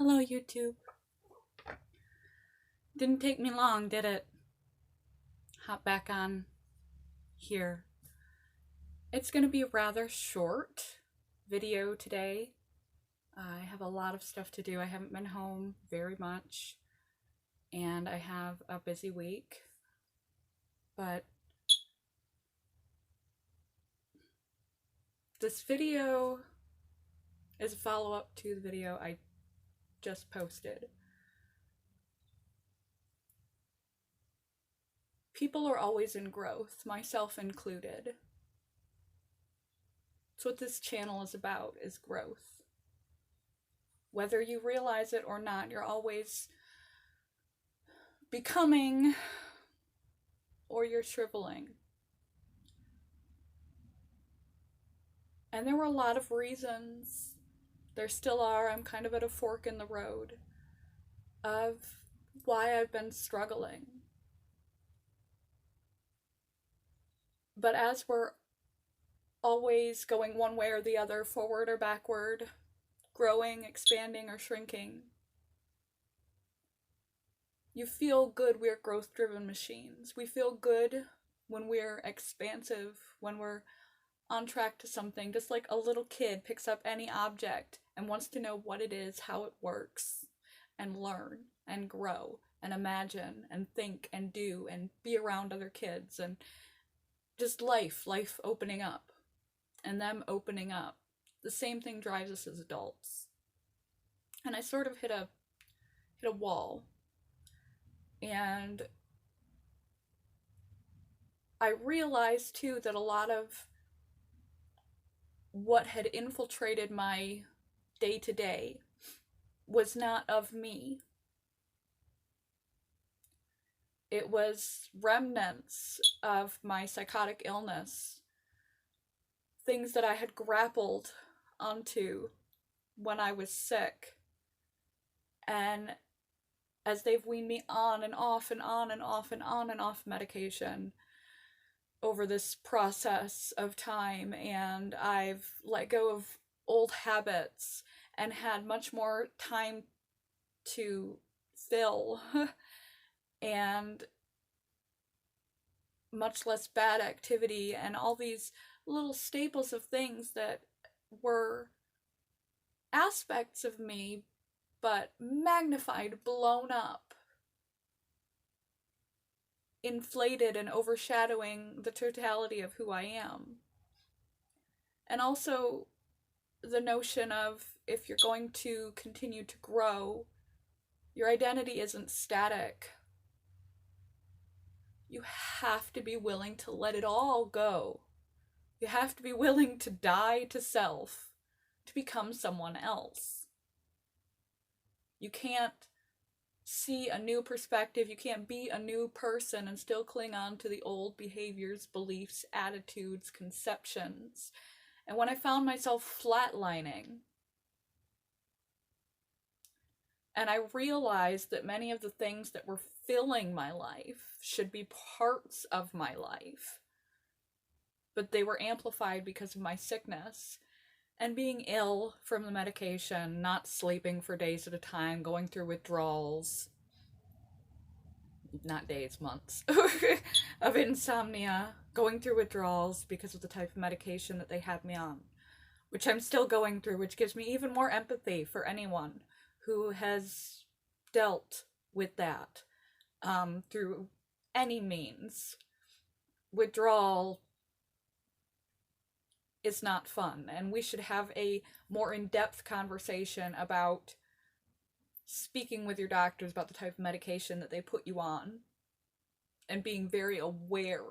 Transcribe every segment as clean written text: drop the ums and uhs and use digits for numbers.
Hello, YouTube. Didn't take me long, did it? Hop back on here. It's going to be a rather short video today. I have a lot of stuff to do. I haven't been home very much, and I have a busy week. But this video is a follow-up to the video I just posted. People are always in growth, myself included. That's what this channel is about, is growth. Whether you realize it or not, you're always becoming or you're shriveling. And there were a lot of reasons, there still are, I'm kind of at a fork in the road, of why I've been struggling. But as we're always going one way or the other, forward or backward, growing, expanding, or shrinking, you feel good. We're growth-driven machines. We feel good when we're expansive, when we're on track to something, just like a little kid picks up any object and wants to know what it is, how it works, and learn and grow and imagine and think and do and be around other kids, and just life opening up and them opening up. The same thing drives us as adults. And I sort of hit a wall. And I realized too that a lot of what had infiltrated my day-to-day was not of me. It was remnants of my psychotic illness, things that I had grappled onto when I was sick. And as they've weaned me on and off and on and off and on and off medication over this process of time, and I've let go of old habits and had much more time to fill and much less bad activity and all these little staples of things that were aspects of me, but magnified, blown up, inflated and overshadowing the totality of who I am. And also the notion of, if you're going to continue to grow, your identity isn't static. You have to be willing to let it all go. You have to be willing to die to self to become someone else. You can't see a new perspective, you can't be a new person and still cling on to the old behaviors, beliefs, attitudes, conceptions. And when I found myself flatlining, and I realized that many of the things that were filling my life should be parts of my life, but they were amplified because of my sickness and being ill from the medication, not sleeping for days at a time, going through withdrawals, not days, months, of insomnia, going through withdrawals because of the type of medication that they had me on, which I'm still going through, which gives me even more empathy for anyone who has dealt with that through any means. Withdrawal is not fun, and we should have a more in-depth conversation about speaking with your doctors about the type of medication that they put you on, and being very aware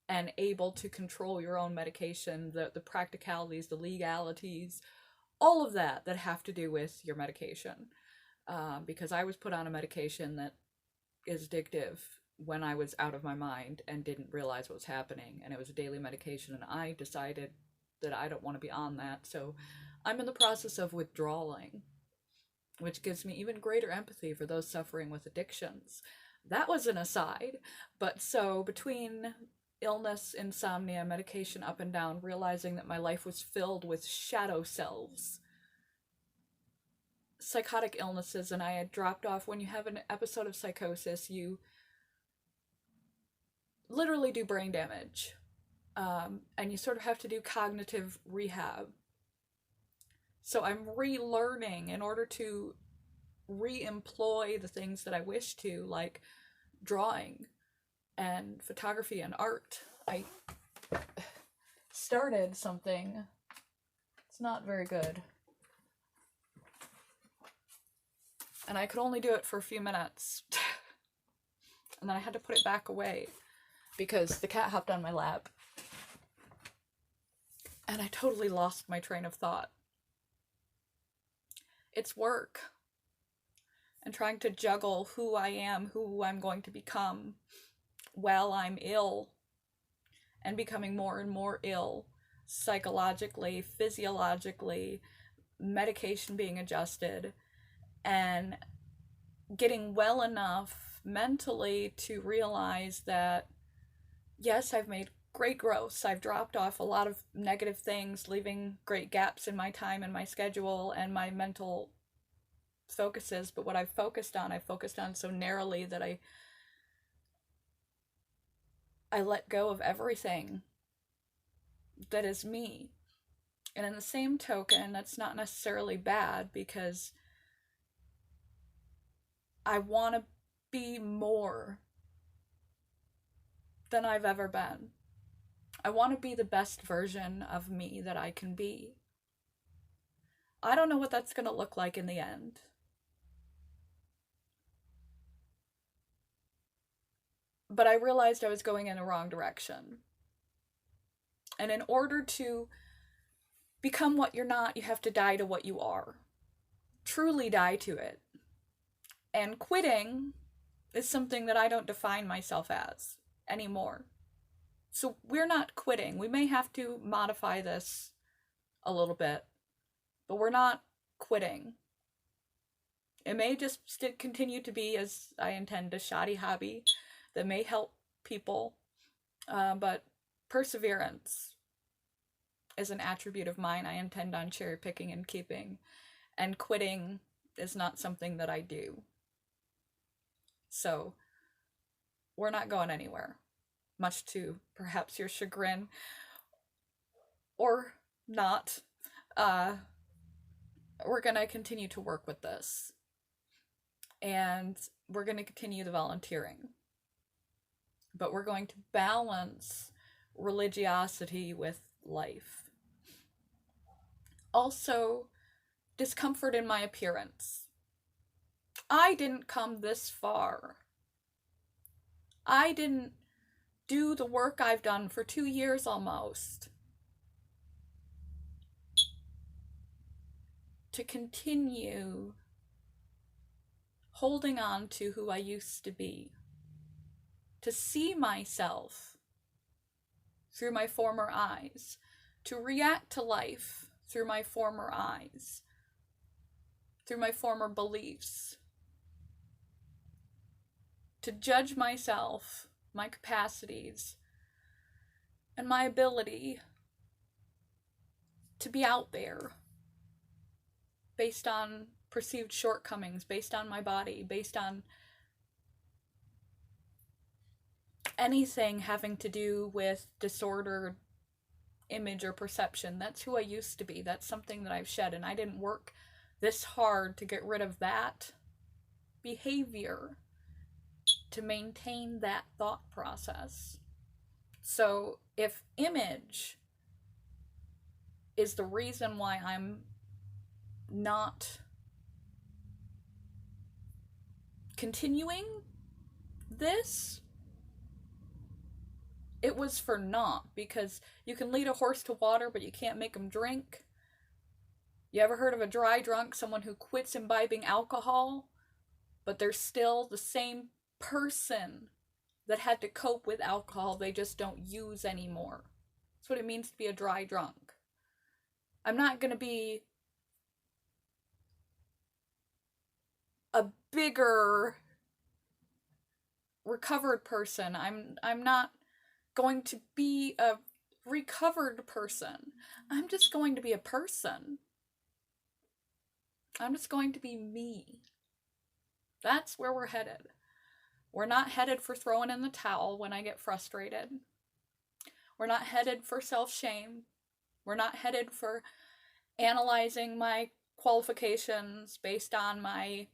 and able to control your own medication, the practicalities, the legalities, all of that have to do with your medication. Because I was put on a medication that is addictive when I was out of my mind and didn't realize what was happening, and it was a daily medication, and I decided that I don't want to be on that, so I'm in the process of withdrawing, which gives me even greater empathy for those suffering with addictions. That was an aside, but so between illness, insomnia, medication up and down, realizing that my life was filled with shadow selves psychotic illnesses, and I had dropped off. When you have an episode of psychosis, you literally do brain damage. And you sort of have to do cognitive rehab. So I'm relearning in order to re-employ the things that I wish to, like drawing and photography and art. I started something. It's not very good. And I could only do it for a few minutes. And then I had to put it back away because the cat hopped on my lap. And I totally lost my train of thought. It's work. And trying to juggle who I am, who I'm going to become while I'm ill. And becoming more and more ill. Psychologically, physiologically, medication being adjusted. And getting well enough mentally to realize that, yes, I've made great growth. I've dropped off a lot of negative things, leaving great gaps in my time and my schedule and my mental focuses. But what I've focused on so narrowly that I let go of everything that is me. And in the same token, that's not necessarily bad, because I want to be more than I've ever been. I want to be the best version of me that I can be. I don't know what that's going to look like in the end. But I realized I was going in the wrong direction. And in order to become what you're not, you have to die to what you are. Truly die to it. And quitting is something that I don't define myself as anymore. So we're not quitting. We may have to modify this a little bit, but we're not quitting. It may just continue to be, as I intend, a shoddy hobby that may help people, but perseverance is an attribute of mine I intend on cherry picking and keeping, and quitting is not something that I do. So we're not going anywhere, much to perhaps your chagrin, or not. We're going to continue to work with this, and we're going to continue the volunteering, but we're going to balance religiosity with life. Also, discomfort in my appearance. I didn't come this far. I didn't do the work I've done for 2 years almost to continue holding on to who I used to be, to see myself through my former eyes, to react to life through my former eyes, through my former beliefs, to judge myself, my capacities, and my ability to be out there based on perceived shortcomings, based on my body, based on anything having to do with disordered image or perception. That's who I used to be. That's something that I've shed, and I didn't work this hard to get rid of that behavior, to maintain that thought process. So if image is the reason why I'm not continuing this, it was for naught, because you can lead a horse to water, but you can't make him drink. You ever heard of a dry drunk? Someone who quits imbibing alcohol, but they're still the same person that had to cope with alcohol, they just don't use anymore. That's what it means to be a dry drunk. I'm not going to be a bigger recovered person. I'm not going to be a recovered person. I'm just going to be a person. I'm just going to be me. That's where we're headed. We're not headed for throwing in the towel when I get frustrated. We're not headed for self-shame. We're not headed for analyzing my qualifications based on my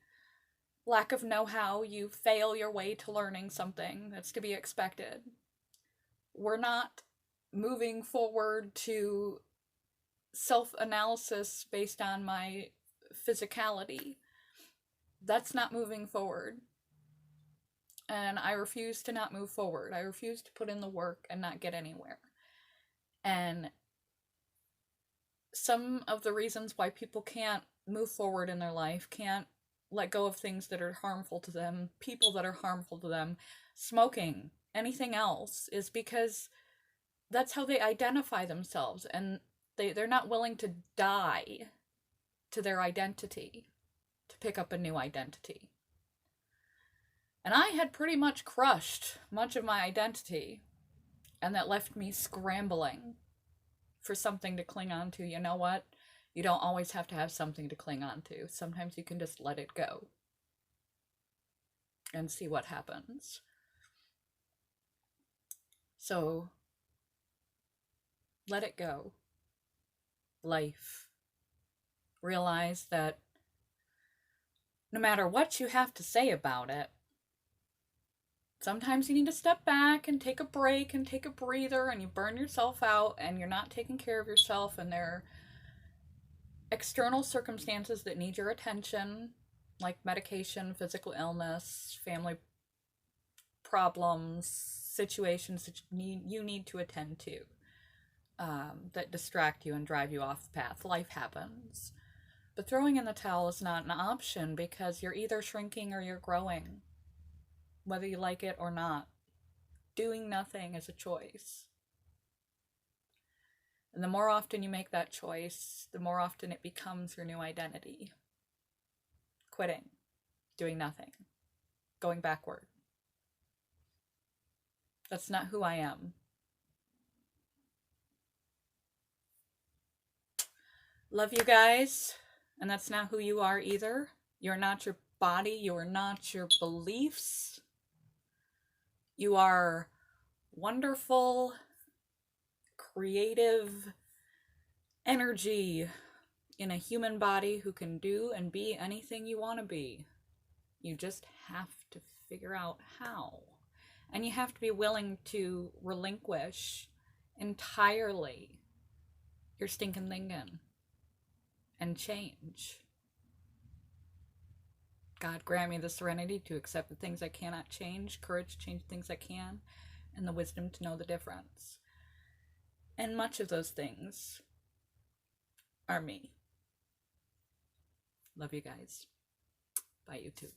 lack of know-how. You fail your way to learning something. That's to be expected. We're not moving forward to self-analysis based on my physicality. That's not moving forward. And I refuse to not move forward. I refuse to put in the work and not get anywhere. And some of the reasons why people can't move forward in their life, can't let go of things that are harmful to them, people that are harmful to them, smoking, anything else, is because that's how they identify themselves. And they're not willing to die to their identity to pick up a new identity. And I had pretty much crushed much of my identity, and that left me scrambling for something to cling on to. You know what? You don't always have to have something to cling on to. Sometimes you can just let it go and see what happens. So, let it go. Life. Realize that no matter what you have to say about it, sometimes you need to step back and take a break and take a breather, and you burn yourself out and you're not taking care of yourself, and there are external circumstances that need your attention, like medication, physical illness, family problems, situations that you need to attend to, that distract you and drive you off the path. Life happens. But throwing in the towel is not an option, because you're either shrinking or you're growing, whether you like it or not. Doing nothing is a choice. And the more often you make that choice, the more often it becomes your new identity. Quitting, doing nothing, going backward. That's not who I am. Love you guys, and that's not who you are either. You're not your body, you are not your beliefs. You are wonderful, creative energy in a human body who can do and be anything you want to be. You just have to figure out how. And you have to be willing to relinquish entirely your stinking thinking and change. God grant me the serenity to accept the things I cannot change, courage to change things I can, and the wisdom to know the difference. And much of those things are me. Love you guys. Bye, YouTube.